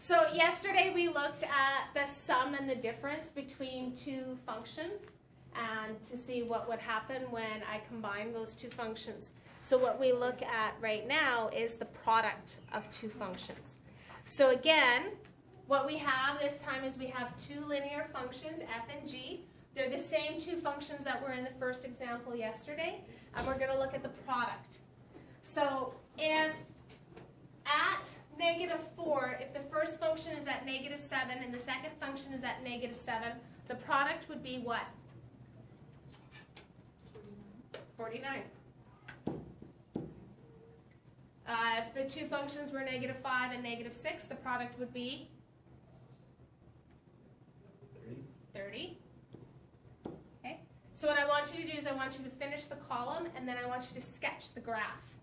So yesterday we looked at the sum and the difference between two functions and to see what would happen when I combine those two functions. So what we look at right now is the product of two functions. So again, what we have this time is we have two linear functions, f and g. They're the same two functions that were in the first example yesterday, and we're going to look at the product. So if at -4, if the first function is at -7 and the second function is at -7, the product would be what? 49. If the two functions were -5 and -6, the product would be 30. Okay. So what I want you to do is I want you to finish the column and then I want you to sketch the graph.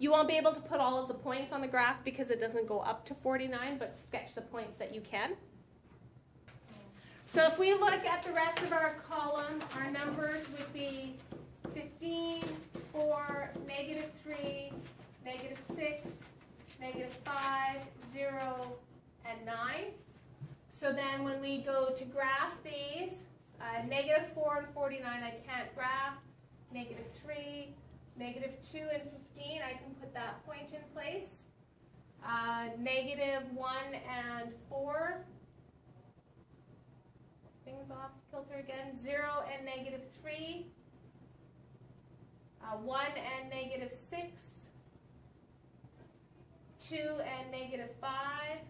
You won't be able to put all of the points on the graph because it doesn't go up to 49, but sketch the points that you can. So if we look at the rest of our column, our numbers would be 15, 4, -3, -6, -5, 0, and 9. So then when we go to graph these, -4 and 49 I can't graph, -3, -2 and 15, I can put that point in place. -1 and 4, things off kilter again, 0 and -3, 1 and -6, 2 and -5,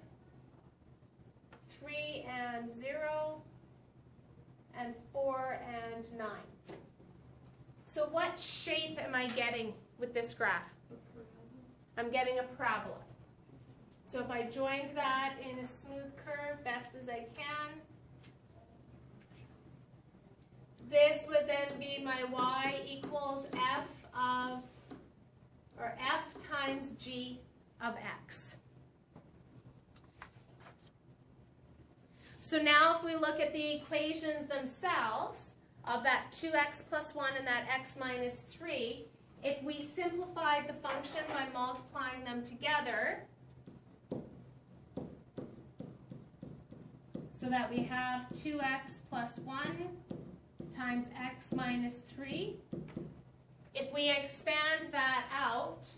3 and 0, and 4 and 9. So what shape am I getting with this graph? I'm getting a parabola. So if I joined that in a smooth curve best as I can, this would then be my y equals f of, or f times g of x. So now if we look at the equations themselves, of that 2x plus 1 and that x minus 3, if we simplified the function by multiplying them together, so that we have 2x plus 1 times x minus 3, if we expand that out,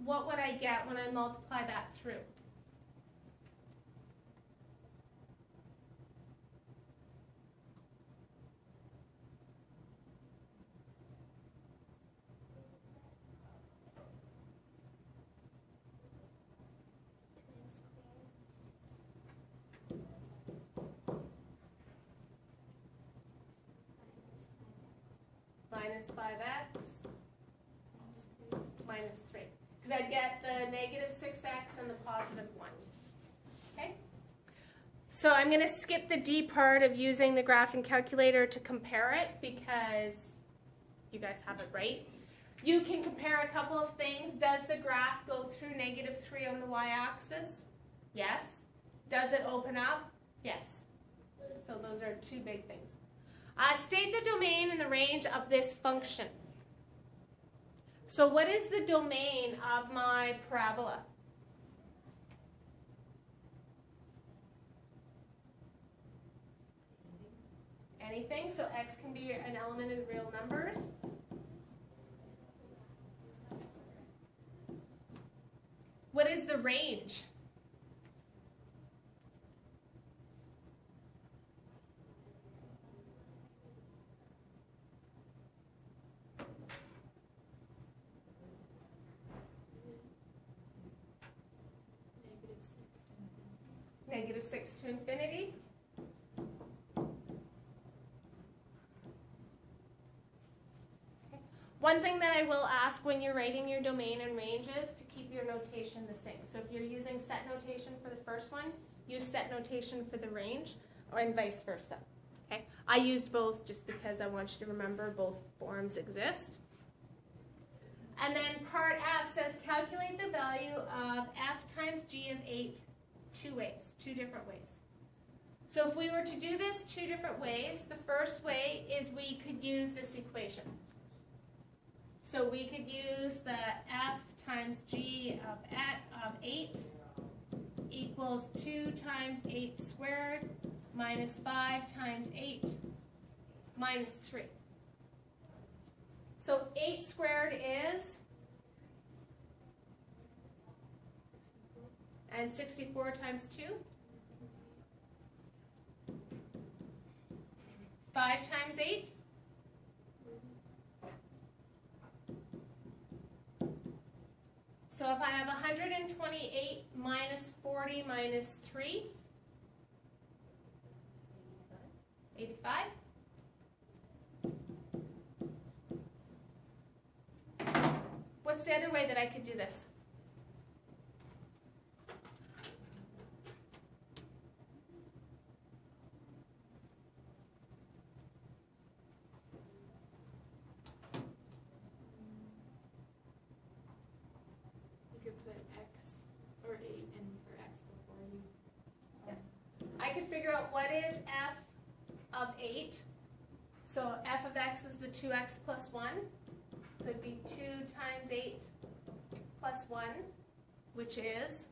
what would I get when I multiply that through? Minus 5x minus 3. Because I'd get the -6x and the +1. Okay? So I'm going to skip the D part of using the graphing calculator to compare it because you guys have it right. You can compare a couple of things. Does the graph go through -3 on the y-axis? Yes. Does it open up? Yes. So those are two big things. State the domain and the range of this function. So what is the domain of my parabola? Anything. So x can be an element of real numbers. What is the range? -6 to infinity. Okay. One thing that I will ask when you're writing your domain and ranges to keep your notation the same. So if you're using set notation for the first one, use set notation for the range, or and vice versa. Okay. I used both just because I want you to remember both forms exist. And then part F says calculate the value of f times g of 8 two different ways. So if we were to do this two different ways, the first way is we could use this equation. So we could use the f times times g of 8 equals 2 times 8 squared minus 5 times 8 minus 3. So 8 squared is, and 64 times 2, 5 times 8, so if I have 128 minus 40 minus 3, 85. What's the other way that I could do this? You could put x or 8 in for x before you. I could figure out what is f of 8. So f of x was the 2x plus 1. So it'd be 2 times 8 plus 1, which is,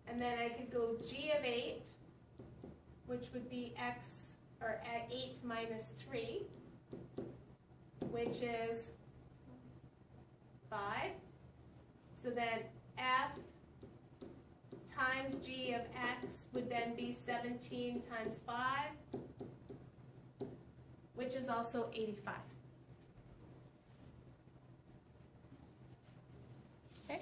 and then I could go g of 8, which would be x, or 8 minus 3, which is 5. So then f times g of x would then be 17 times 5, which is also 85. Okay.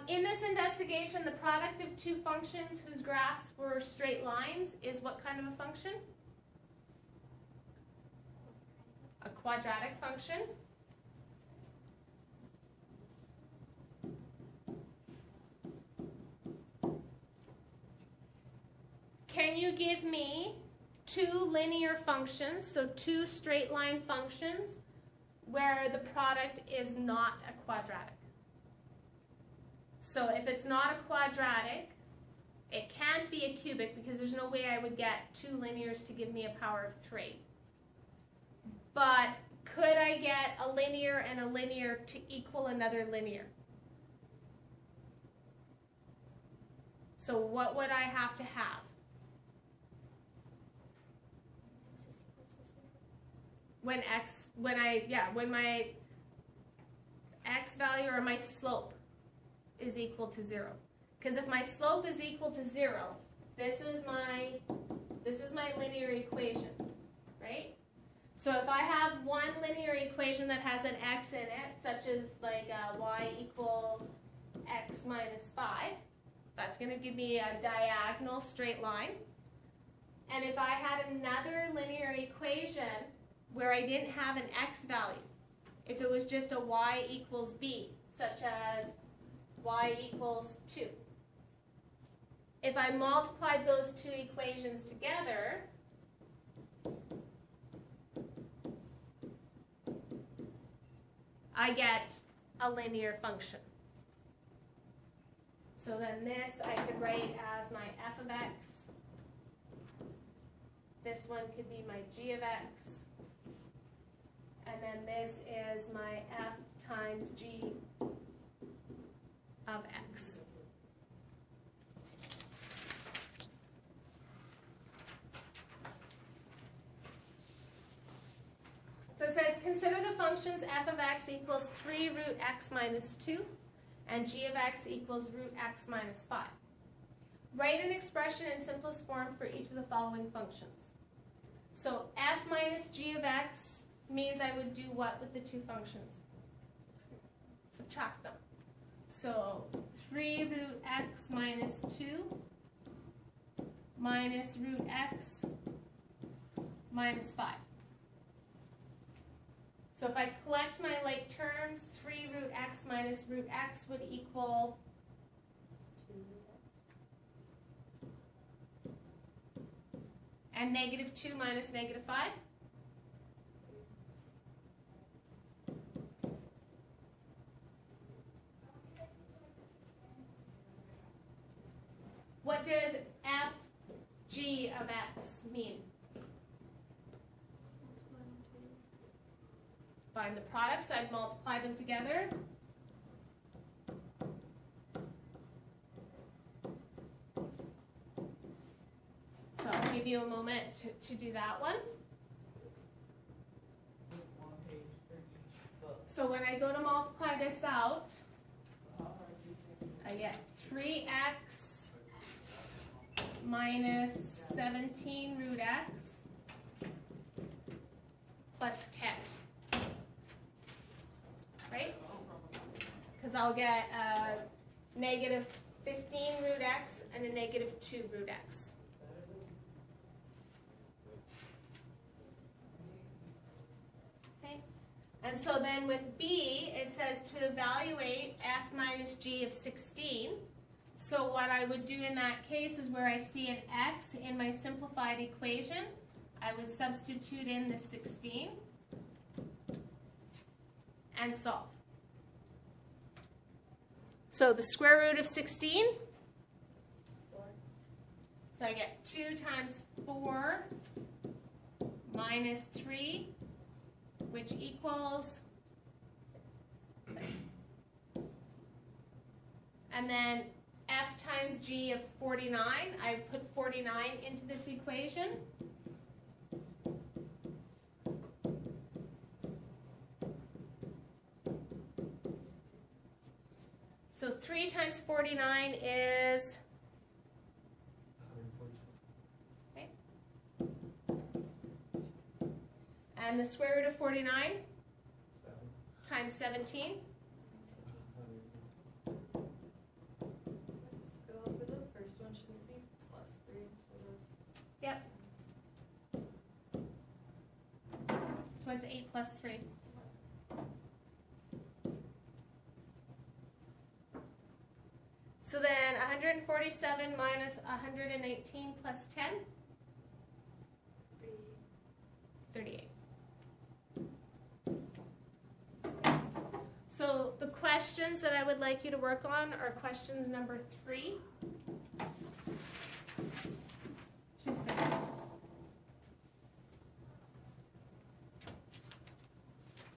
In this investigation, the product of two functions whose graphs were straight lines is what kind of a function? A quadratic function. Can you give me two linear functions, so two straight line functions, where the product is not a quadratic? So if it's not a quadratic, it can't be a cubic because there's no way I would get two linears to give me a power of 3. But could I get a linear and a linear to equal another linear? So what would I have to have? When my x value or my slope is equal to 0. Because if my slope is equal to 0, this is my linear equation, right? So if I have one linear equation that has an x in it, such as like y equals x minus 5, that's going to give me a diagonal straight line. And if I had another linear equation where I didn't have an x value, if it was just a y equals b, such as y equals 2. If I multiplied those two equations together, I get a linear function. So then this I could write as my f of x. This one could be my g of x. And then this is my f times g of x. So it says, consider the functions f of x equals 3 root x minus 2 and g of x equals root x minus 5. Write an expression in simplest form for each of the following functions. So f minus g of x means I would do what with the two functions? Subtract them. So 3 root x minus 2 minus root x minus 5. So if I collect my like terms, 3 root x minus root x would equal 2. And negative 2 minus negative 5? What does f g of x mean? find the product, so I'd multiply them together. So I'll give you a moment to do that one. So when I go to multiply this out, I get 3x minus 17 root x plus 10. Right? Because I'll get a negative 15 root x and a negative 2 root x. And so then with B, it says to evaluate f minus g of 16. So what I would do in that case is where I see an x in my simplified equation, I would substitute in the 16 and solve. So the square root of 16, so I get 2 times 4 minus 3, which equals 6. And then f times g of 49, I put 49 into this equation. So 3 times 49 is, okay. And the square root of 49 times 17. This is go for the first one. Shouldn't it be plus 3 instead of? Yep. So it's 8 plus 3. So then 147 minus 118 plus 10? 38. So the questions that I would like you to work on are questions number 3